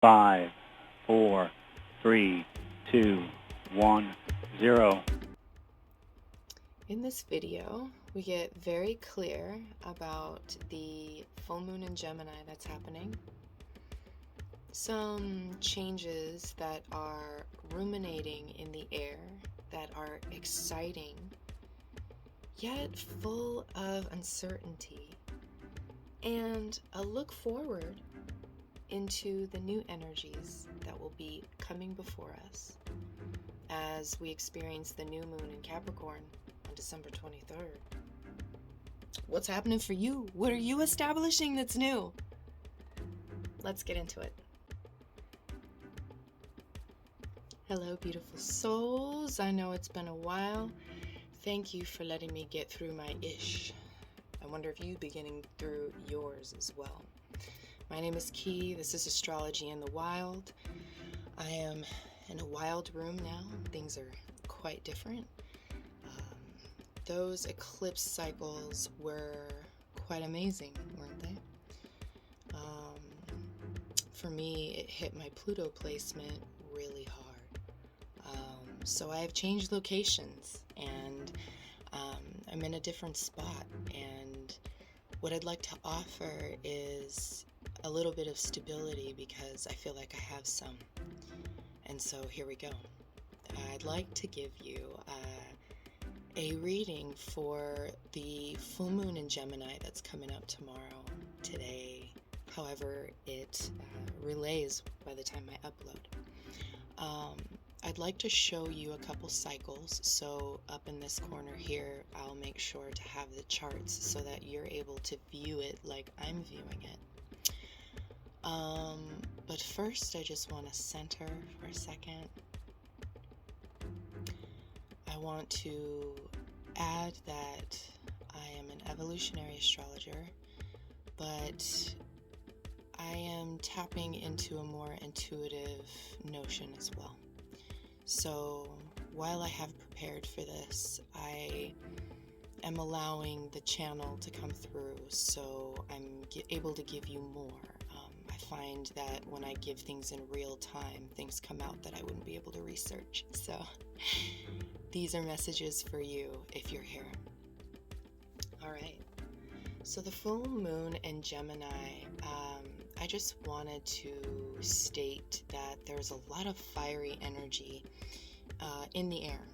5, 4, 3, 2, 1, 0. In this video, we get very clear about the full moon in Gemini that's happening, some changes that are ruminating in the air that are exciting, yet full of uncertainty, and a look forward into the new energies that will be coming before us as we experience the new moon in Capricorn on December 23rd. What's happening for you? What are you establishing that's new? Let's get into it. Hello, beautiful souls. I know it's been a while. Thank you for letting me get through my ish. I wonder if you be getting through yours as well. My name is Kei. This is Astrology in the Wild. I am in a wild room now. Things are quite different. Those eclipse cycles were quite amazing, weren't they? For me, it hit my Pluto placement really hard. So I have changed locations, and I'm in a different spot, and what I'd like to offer is a little bit of stability because I feel like I have some. And so here we go. I'd like to give you a reading for the full moon in Gemini that's coming up tomorrow, today, however it relays by the time I upload. I'd like to show you a couple cycles, so up in this corner here I'll make sure to have the charts so that you're able to view it like I'm viewing it. But first I just want to center for a second. I want to add that I am an evolutionary astrologer, but I am tapping into a more intuitive notion as well. So while I have prepared for this, I am allowing the channel to come through so I'm able to give you more. I find that when I give things in real time, things come out that I wouldn't be able to research. So these are messages for you if you're here. All right. So the full moon in Gemini, I just wanted to state that there's a lot of fiery energy in the air,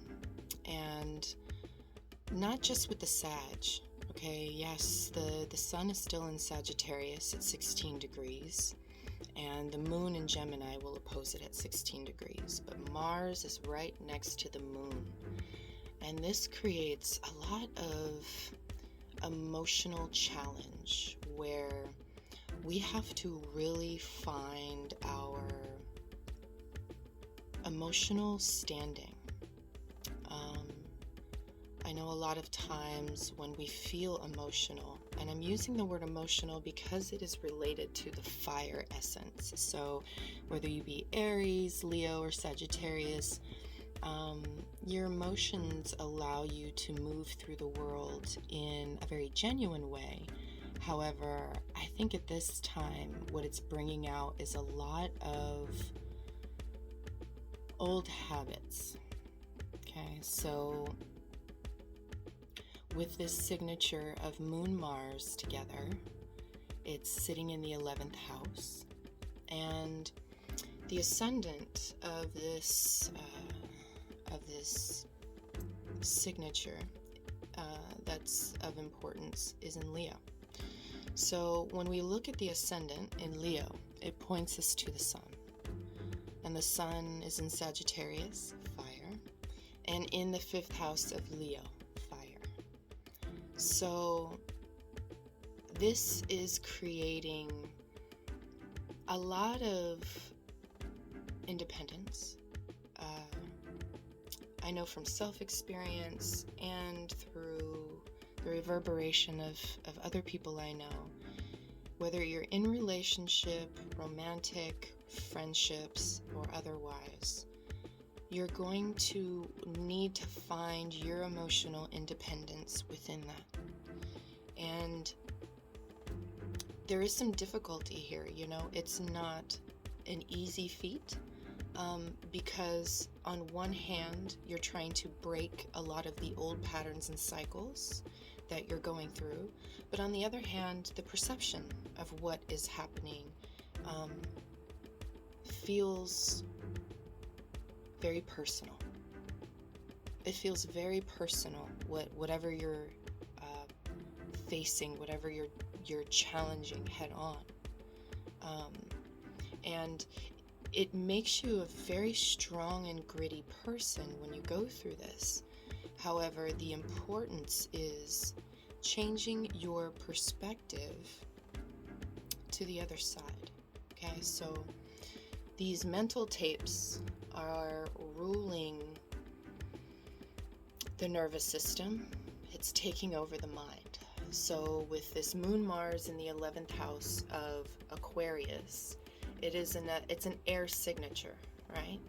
and not just with the Sag. Okay, yes, the sun is still in Sagittarius at 16 degrees, and the moon in Gemini will oppose it at 16 degrees, but Mars is right next to the moon, and this creates a lot of emotional challenge where we have to really find our emotional standing. I know a lot of times when we feel emotional, and I'm using the word emotional because it is related to the fire essence. So whether you be Aries, Leo, or Sagittarius, your emotions allow you to move through the world in a very genuine way. However, I think at this time, what it's bringing out is a lot of old habits. Okay, so with this signature of Moon Mars together, it's sitting in the 11th house, and the ascendant of this signature that's of importance is in Leo. So when we look at the ascendant in Leo, it points us to the sun. And the sun is in Sagittarius, fire, and in the 5th house of Leo, fire. So this is creating a lot of independence. I know from self-experience and through the reverberation of other people I know, whether you're in relationship, romantic, friendships, or otherwise, you're going to need to find your emotional independence within that. And there is some difficulty here, it's not an easy feat, because on one hand, you're trying to break a lot of the old patterns and cycles that you're going through, but on the other hand, the perception of what is happening feels very personal. It feels very personal, whatever you're facing, whatever you're challenging head on. And it makes you a very strong and gritty person when you go through this. However, the importance is changing your perspective to the other side. Okay, so these mental tapes are ruling the nervous system. It's taking over the mind. So with this Moon Mars in the 11th house of Aquarius, it's an air signature, right?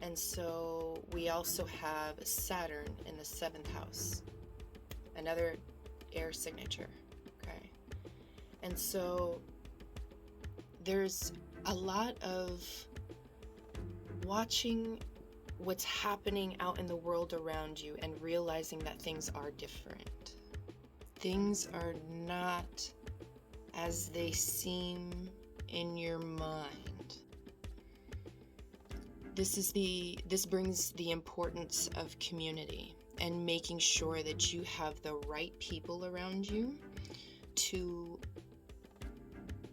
And so we also have Saturn in the 7th house, another air signature, okay? And so there's a lot of watching what's happening out in the world around you and realizing that things are different. Things are not as they seem in your mind. This brings the importance of community and making sure that you have the right people around you to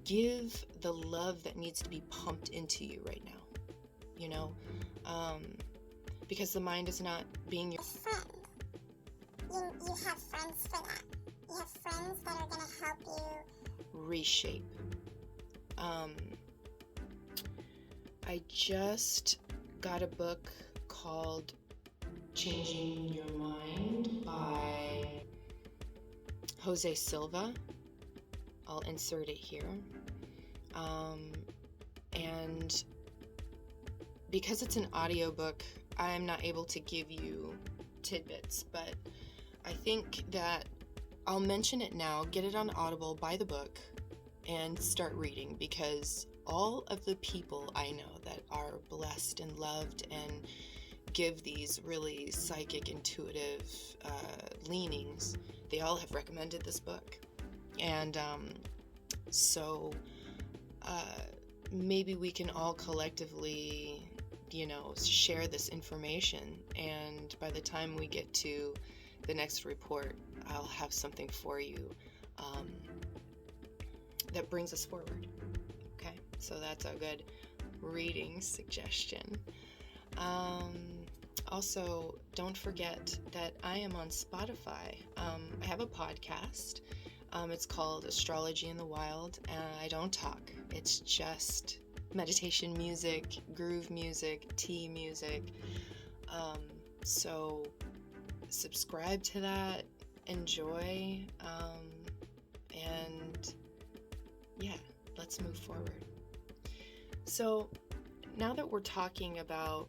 give the love that needs to be pumped into you right now. You know, because the mind is not being your friend. You have friends for that. You have friends that are going to help you reshape. I just got a book called Changing Your Mind by Jose Silva. I'll insert it here. And because it's an audiobook, I'm not able to give you tidbits, but I think that I'll mention it now, get it on Audible, buy the book, and start reading, because all of the people I know that are blessed and loved and give these really psychic, intuitive leanings, they all have recommended this book. And so maybe we can all collectively, share this information, and by the time we get to the next report, I'll have something for you that brings us forward. Okay, so that's a good reading suggestion. Also, don't forget that I am on Spotify. I have a podcast. It's called Astrology in the Wild, and I don't talk. It's just meditation music, groove music, tea music. So subscribe to that, enjoy, and yeah, let's move forward. So now that we're talking about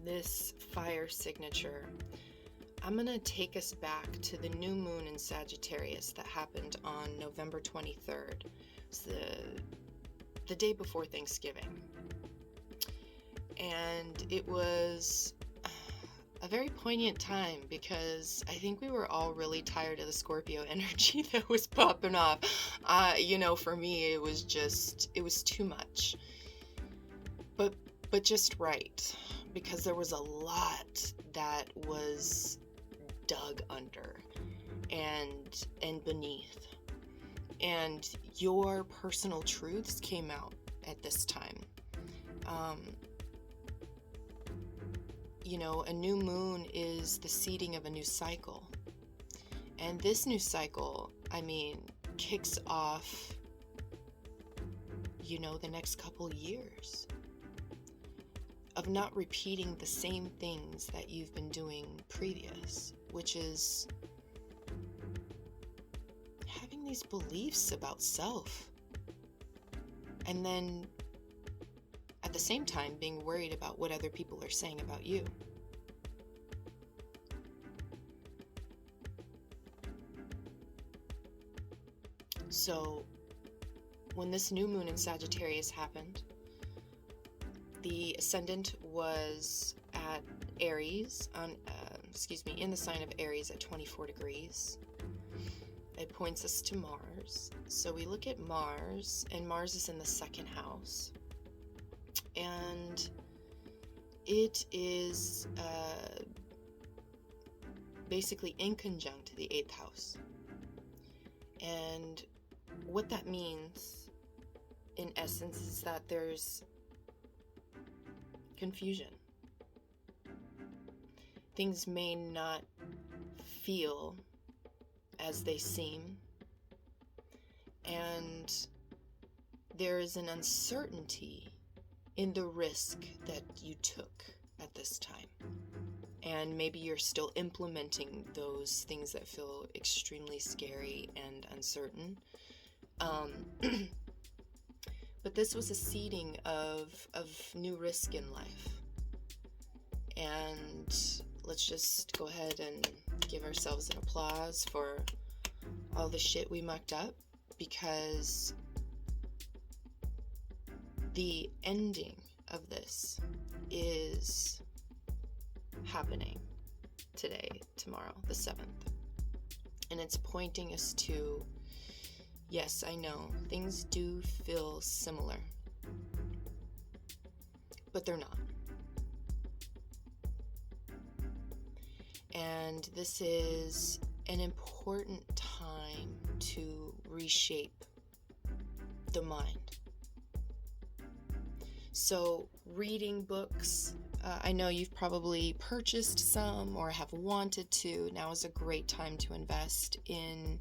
this fire signature, I'm going to take us back to the new moon in Sagittarius that happened on November 23rd. It's the day before Thanksgiving. And it was a very poignant time because I think we were all really tired of the Scorpio energy that was popping off. For me, it was too much. But just right, because there was a lot that was dug under and beneath, and your personal truths came out at this time. A new moon is the seeding of a new cycle, and this new cycle, kicks off the next couple years of not repeating the same things that you've been doing previous, which is having these beliefs about self, and then at the same time being worried about what other people are saying about you. So when this new moon in Sagittarius happened, the ascendant was at Aries, in the sign of Aries at 24 degrees. It points us to Mars. So we look at Mars, and Mars is in the second house. And it is basically in conjunct the 8th house. And what that means, in essence, is that there's confusion. Things may not feel as they seem, and there is an uncertainty in the risk that you took at this time. And maybe you're still implementing those things that feel extremely scary and uncertain. But this was a seeding of new risk in life. And let's just go ahead and give ourselves an applause for all the shit we mucked up, because the ending of this is happening today, tomorrow, the 7th. And it's pointing us to, yes, I know, things do feel similar, but they're not. And this is an important time to reshape the mind. So reading books, I know you've probably purchased some or have wanted to. Now is a great time to invest in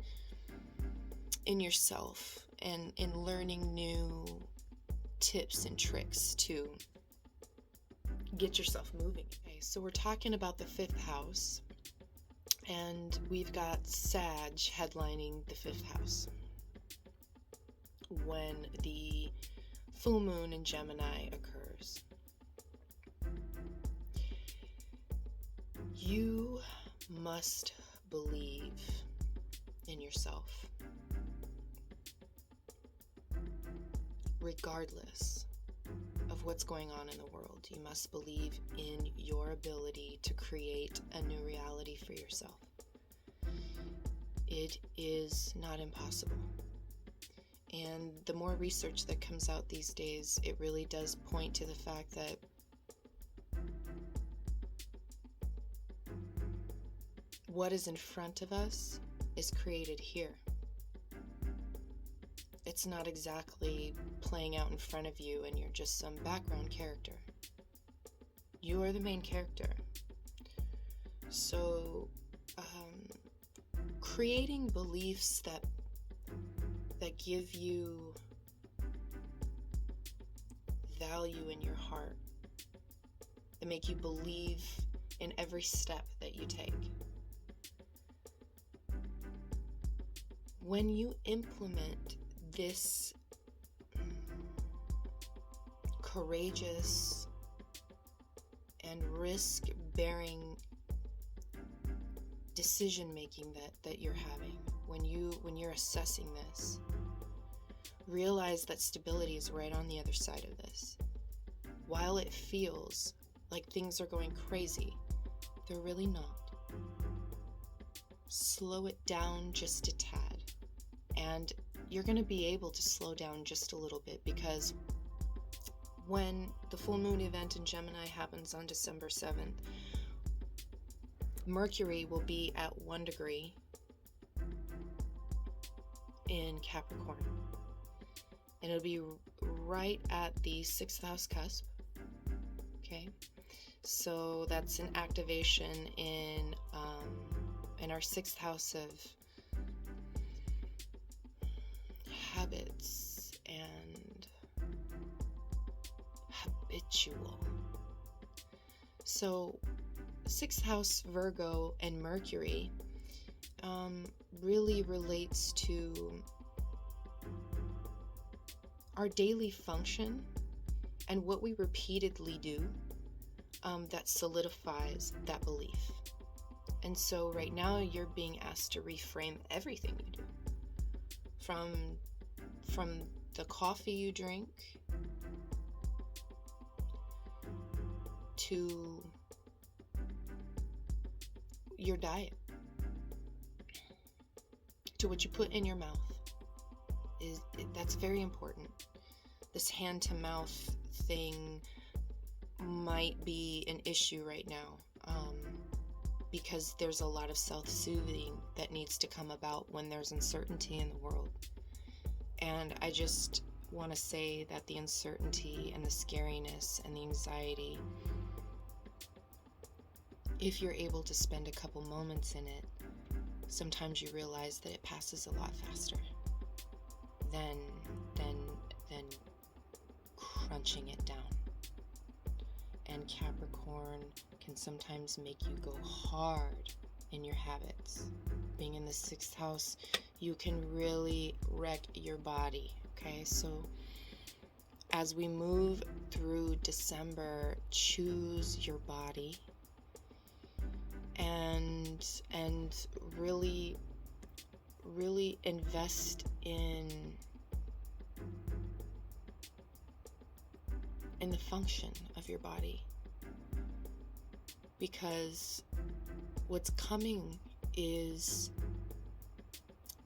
yourself and in learning new tips and tricks to get yourself moving. Okay, so we're talking about the 5th house, and we've got Sag headlining the 5th house when the full moon in Gemini occurs. You must believe in yourself, regardless of what's going on in the world. You must believe in your ability to create a new reality for yourself. It is not impossible. And the more research that comes out these days, it really does point to the fact that what is in front of us is created here. It's not exactly playing out in front of you and you're just some background character. You are the main character. So, creating beliefs that give you value in your heart, that make you believe in every step that you take. When you implement this courageous and risk-bearing decision-making that you're having, when you're assessing this, realize that stability is right on the other side of this. While it feels like things are going crazy, they're really not. Slow it down just a tad. And you're going to be able to slow down just a little bit, because when the full moon event in Gemini happens on December 7th, Mercury will be at 1 degree in Capricorn. And it'll be right at the 6th house cusp. Okay? So that's an activation in our 6th house of habits and habitual. So 6th house Virgo and Mercury really relates to our daily function and what we repeatedly do that solidifies that belief. And so right now you're being asked to reframe everything you do, from the coffee you drink, to your diet, to what you put in your mouth. That's very important. This hand to mouth thing might be an issue right now, because there's a lot of self-soothing that needs to come about when there's uncertainty in the world. And I just want to say that the uncertainty and the scariness and the anxiety, if you're able to spend a couple moments in it, sometimes you realize that it passes a lot faster than crunching it down. And Capricorn can sometimes make you go hard in your habits. Being in the 6th house, you can really wreck your body. Okay, so as we move through December, choose your body and really invest in the function of your body, because what's coming is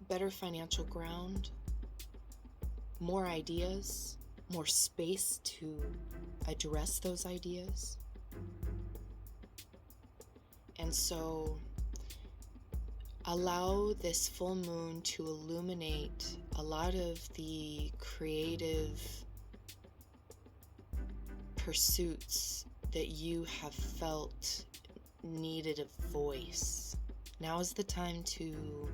better financial ground, more ideas, more space to address those ideas. And so allow this full moon to illuminate a lot of the creative pursuits that you have felt needed a voice. Now is the time to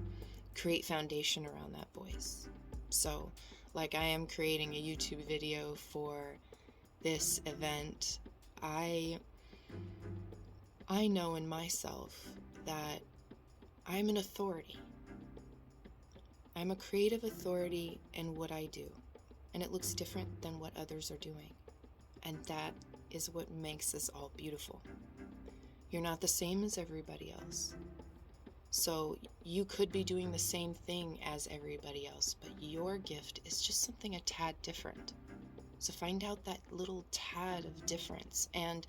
create foundation around that voice. So, like I am creating a YouTube video for this event, I know in myself that I'm an authority. I'm a creative authority in what I do, and it looks different than what others are doing. And that is what makes us all beautiful. You're not the same as everybody else. So you could be doing the same thing as everybody else, but your gift is just something a tad different. So find out that little tad of difference and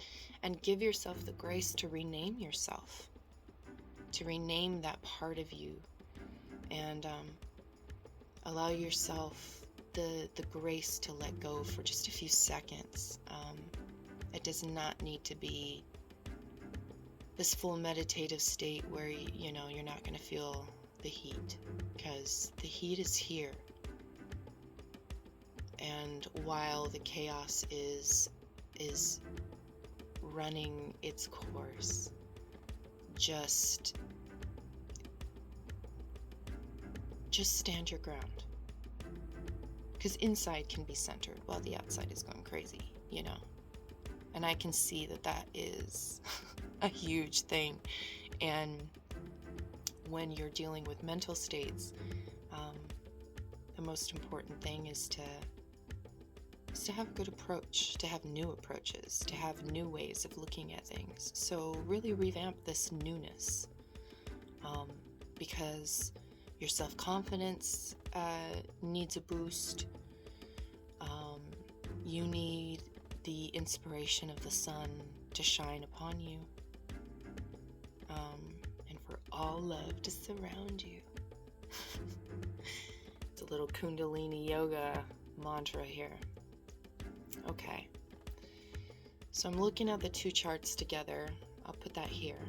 give yourself the grace to rename yourself, to rename that part of you, and allow yourself the grace to let go for just a few seconds. It does not need to be this full meditative state where you're not going to feel the heat, because the heat is here. And while the chaos is running its course, just stand your ground. Because inside can be centered while the outside is going crazy, And I can see that is a huge thing. And when you're dealing with mental states, the most important thing is to have a good approach, to have new approaches, to have new ways of looking at things. So really revamp this newness, because your self-confidence needs a boost. You need the inspiration of the sun to shine upon you, and for all love to surround you. It's a little Kundalini yoga mantra here. Okay, so I'm looking at the two charts together. I'll put that here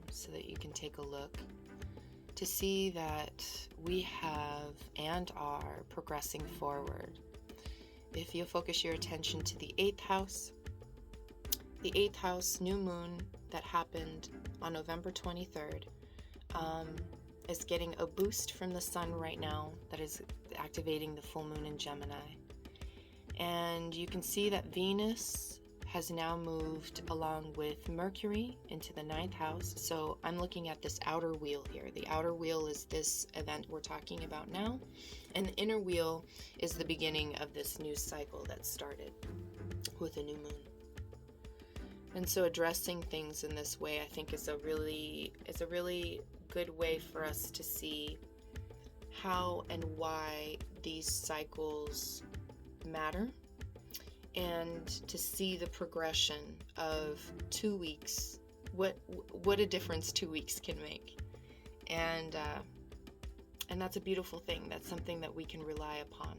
so that you can take a look to see that we have and are progressing forward. If you focus your attention to the 8th house, the 8th house new moon that happened on November 23rd is getting a boost from the sun right now that is activating the full moon in Gemini. And you can see that Venus has now moved along with Mercury into the 9th house. So I'm looking at this outer wheel here. The outer wheel is this event we're talking about now. And the inner wheel is the beginning of this new cycle that started with a new moon. And so addressing things in this way, I think, is a really good way for us to see how and why these cycles matter, and to see the progression of 2 weeks, what a difference 2 weeks can make. And that's a beautiful thing. That's something that we can rely upon.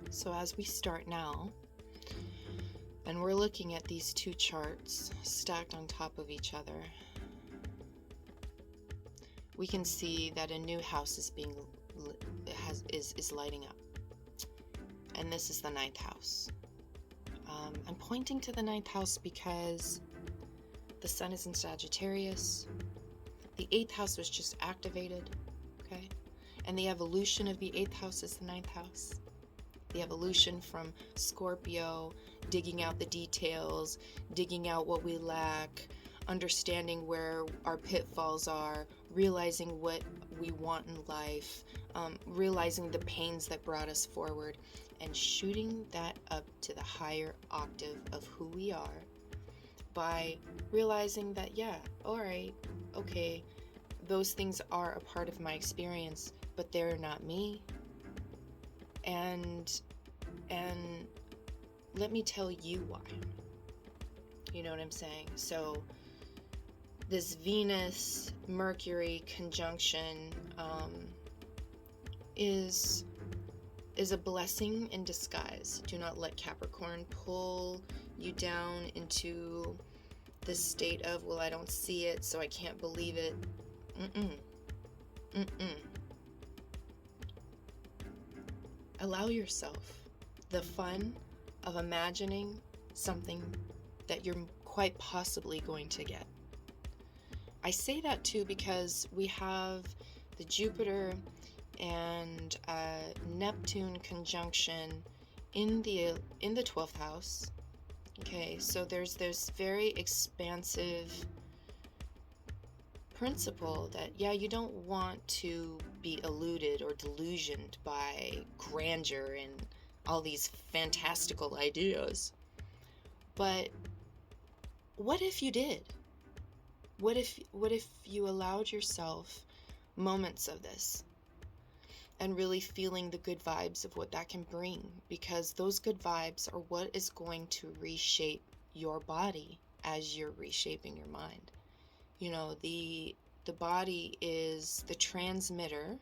So as we start now, and we're looking at these two charts stacked on top of each other, we can see that a new house is is lighting up. And this is the 9th house. I'm pointing to the 9th house because the sun is in Sagittarius. The 8th house was just activated, okay? And the evolution of the 8th house is the 9th house. The evolution from Scorpio, digging out the details, digging out what we lack, understanding where our pitfalls are, realizing what we want in life, realizing the pains that brought us forward, and shooting that up to the higher octave of who we are by realizing that, yeah, all right, okay, those things are a part of my experience, but they're not me. And let me tell you why. You know what I'm saying? So this Venus Mercury conjunction is a blessing in disguise. Do not let Capricorn pull you down into this state of, well, I don't see it, so I can't believe it. Allow yourself the fun of imagining something that you're quite possibly going to get. I say that too because we have the Jupiter and Neptune conjunction in the 12th house. Okay, so there's this very expansive principle that, yeah, you don't want to be eluded or delusioned by grandeur and all these fantastical ideas. But what if you did? What if you allowed yourself moments of this and really feeling the good vibes of what that can bring? Because those good vibes are what is going to reshape your body as you're reshaping your mind. You know, the body is the transmitter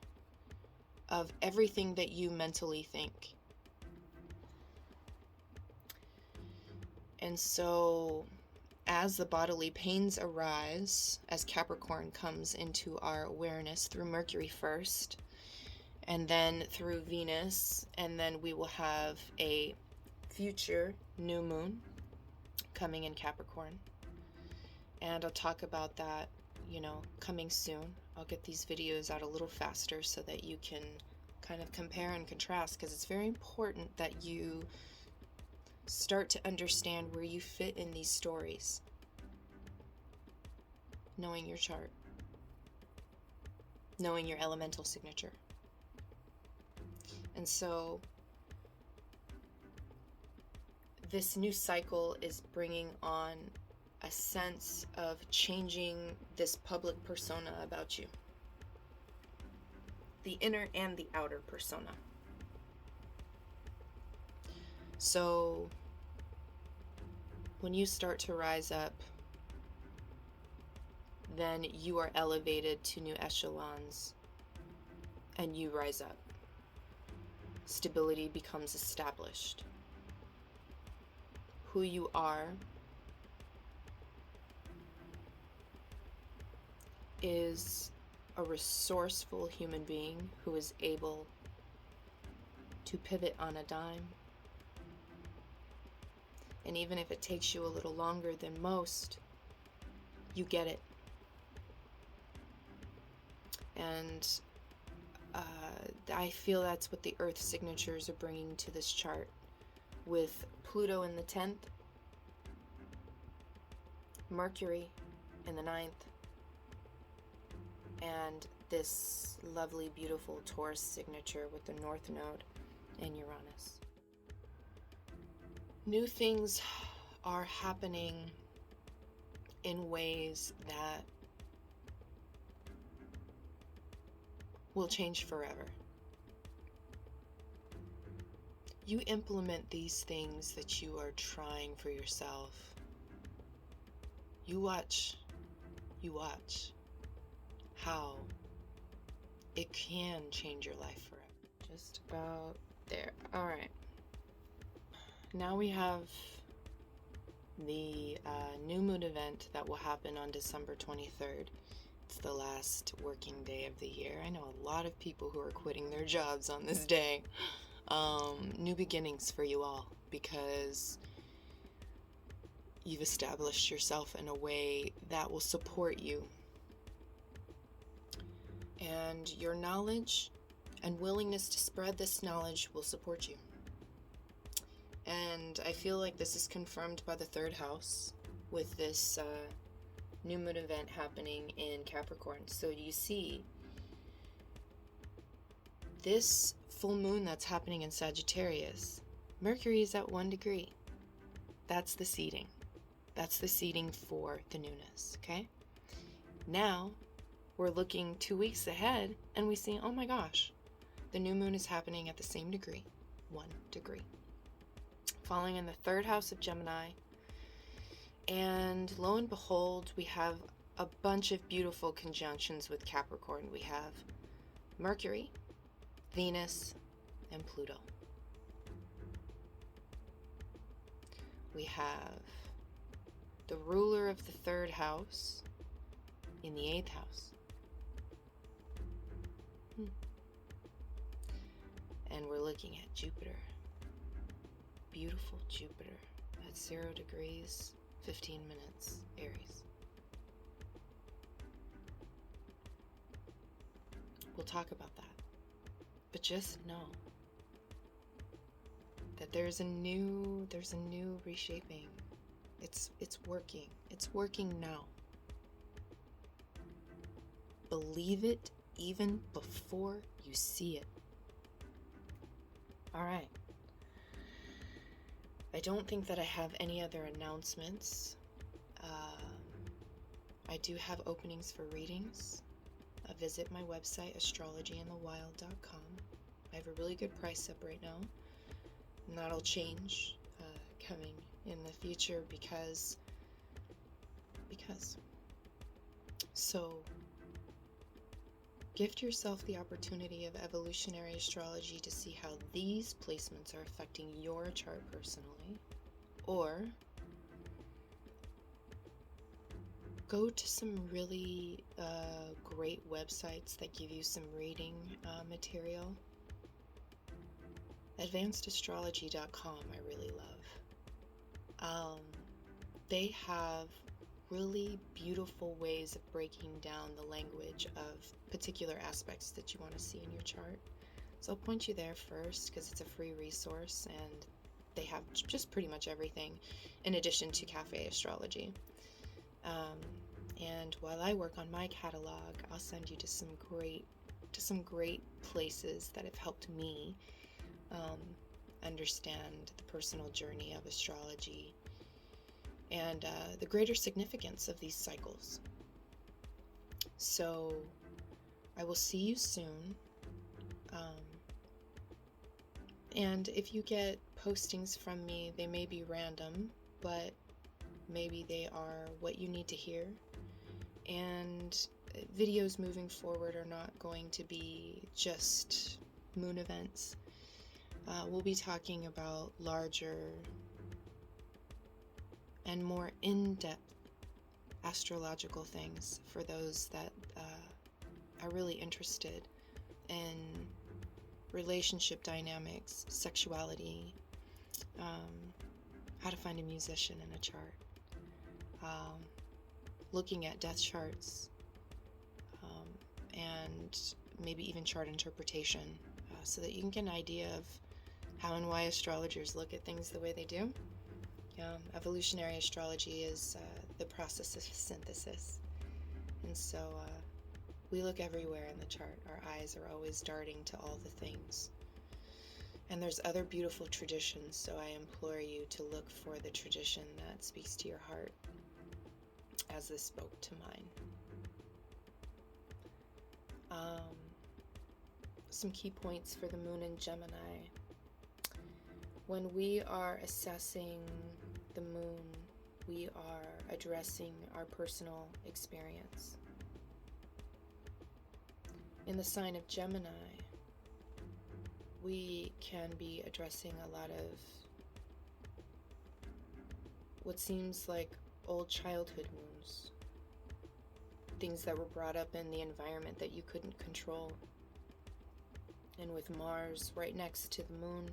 of everything that you mentally think. And so as the bodily pains arise, as Capricorn comes into our awareness through Mercury first, and then through Venus, and then we will have a future new moon coming in Capricorn. And I'll talk about that, coming soon. I'll get these videos out a little faster so that you can kind of compare and contrast, because it's very important that you start to understand where you fit in these stories. Knowing your chart. Knowing your elemental signature. And so this new cycle is bringing on a sense of changing this public persona about you. The inner and the outer persona. So when you start to rise up, then you are elevated to new echelons and you rise up. Stability becomes established. Who you are is a resourceful human being who is able to pivot on a dime. And even if it takes you a little longer than most, you get it. And I feel that's what the Earth signatures are bringing to this chart, with Pluto in the 10th, Mercury in the 9th, and this lovely, beautiful Taurus signature with the North Node in Uranus. New things are happening in ways that will change forever. you implement these things that you are trying for yourself. You watch how it can change your life forever. Just about there. All right. Now we have the new moon event that will happen on December 23rd. It's the last working day of the year. I know a lot of people who are quitting their jobs on this day. New beginnings for you all, because you've established yourself in a way that will support you. And your knowledge and willingness to spread this knowledge will support you. And I feel like this is confirmed by the third house with this new moon event happening in Capricorn. So you see, this full moon that's happening in Sagittarius, Mercury is at 1 degree. That's the seeding. That's the seeding for the newness, okay? Now, we're looking 2 weeks ahead, and we see, oh my gosh, the new moon is happening at the same degree, 1 degree. Falling in the third house of Gemini. And lo and behold, we have a bunch of beautiful conjunctions with Capricorn. We have Mercury, Venus, and Pluto. We have the ruler of the third house in the 8th house. And we're looking at Jupiter. Beautiful Jupiter at 0 degrees, 15 minutes, Aries. We'll talk about that. But just know that there's a new reshaping. It's working. It's working now. Believe it even before you see it. All right. I don't think that I have any other announcements. I do have openings for readings. Visit my website, astrologyinthewild.com. I have a really good price up right now, and that'll change coming in the future because. So, gift yourself the opportunity of evolutionary astrology to see how these placements are affecting your chart personally, or go to some really great websites that give you some reading material. AdvancedAstrology.com I really love. They have really beautiful ways of breaking down the language of particular aspects that you want to see in your chart. So I'll point you there first because it's a free resource and they have just pretty much everything in addition to cafe astrology. And while I work on my catalog, I'll send you to some great places that have helped me understand the personal journey of astrology and the greater significance of these cycles. So I will see you soon. And if you get postings from me, they may be random, but maybe they are what you need to hear. And videos moving forward are not going to be just moon events. We'll be talking about larger and more in-depth astrological things for those that are really interested in relationship dynamics, sexuality, how to find a musician in a chart, looking at death charts, and maybe even chart interpretation, so that you can get an idea of how and why astrologers look at things the way they do. Evolutionary astrology is the process of synthesis, and so we look everywhere in the chart. Our eyes are always darting to all the things. And there's other beautiful traditions, so I implore you to look for the tradition that speaks to your heart, as this spoke to mine. Some key points for the moon in Gemini. When we are assessing the moon, we are addressing our personal experience. In the sign of Gemini, we can be addressing a lot of what seems like old childhood wounds, things that were brought up in the environment that you couldn't control. And with Mars right next to the moon,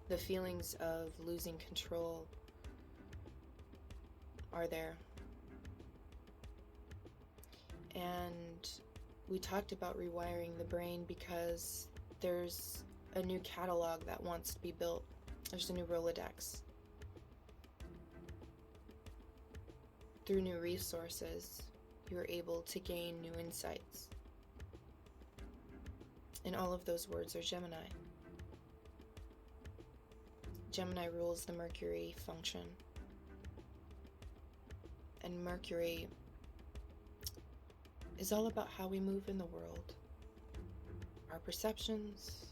the feelings of losing control are there. And we talked about rewiring the brain because there's a new catalog that wants to be built. There's a new Rolodex. Through new resources, you're able to gain new insights. And all of those words are Gemini. Gemini rules the Mercury function. And Mercury is all about how we move in the world, our perceptions.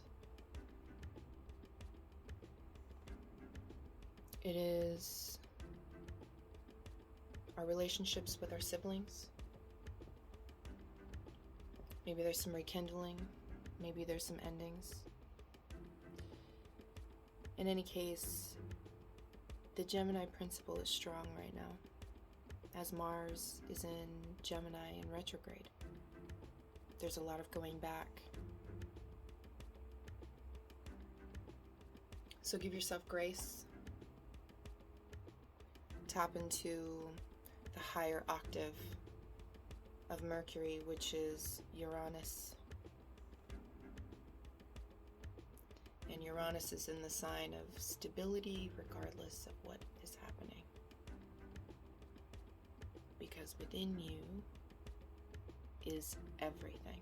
It is our relationships with our siblings. Maybe there's some rekindling, maybe there's some endings. In any case, the Gemini principle is strong right now, as Mars is in Gemini in retrograde. There's a lot of going back. So give yourself grace. Tap into the higher octave of Mercury, which is Uranus. And Uranus is in the sign of stability regardless of what is happening. Because within you is everything.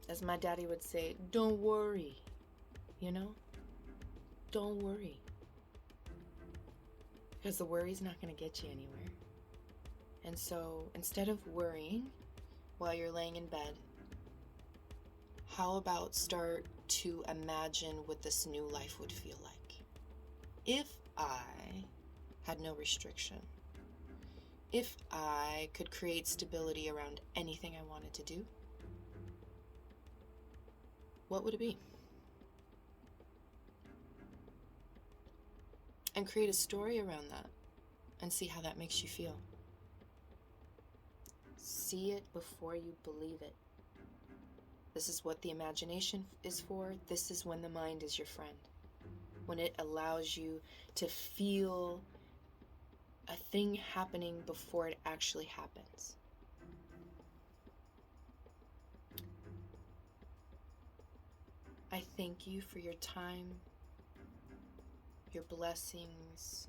As my daddy would say, don't worry, you know? Don't worry. Because the worry's not going to get you anywhere. And so instead of worrying while you're laying in bed, how about start to imagine what this new life would feel like? If I had no restriction, if I could create stability around anything I wanted to do, what would it be? And create a story around that and see how that makes you feel. See it before you believe it. This is what the imagination is for. This is when the mind is your friend. When it allows you to feel a thing happening before it actually happens. I thank you for your time, your blessings,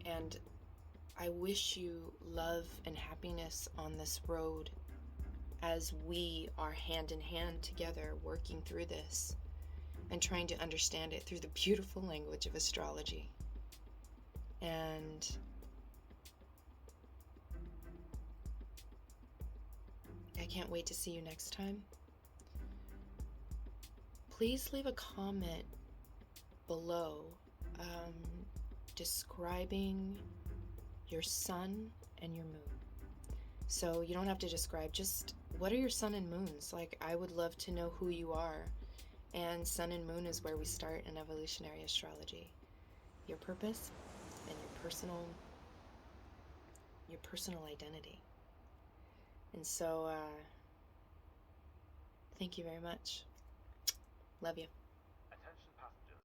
and I wish you love and happiness on this road as we are hand in hand together working through this and trying to understand it through the beautiful language of astrology. And I can't wait to see you next time. Please leave a comment below describing your sun and your moon. So you don't have to describe, just what are your sun and moons? Like, I would love to know who you are. And sun and moon is where we start in evolutionary astrology. Your purpose and your personal identity. And so, thank you very much. Love you.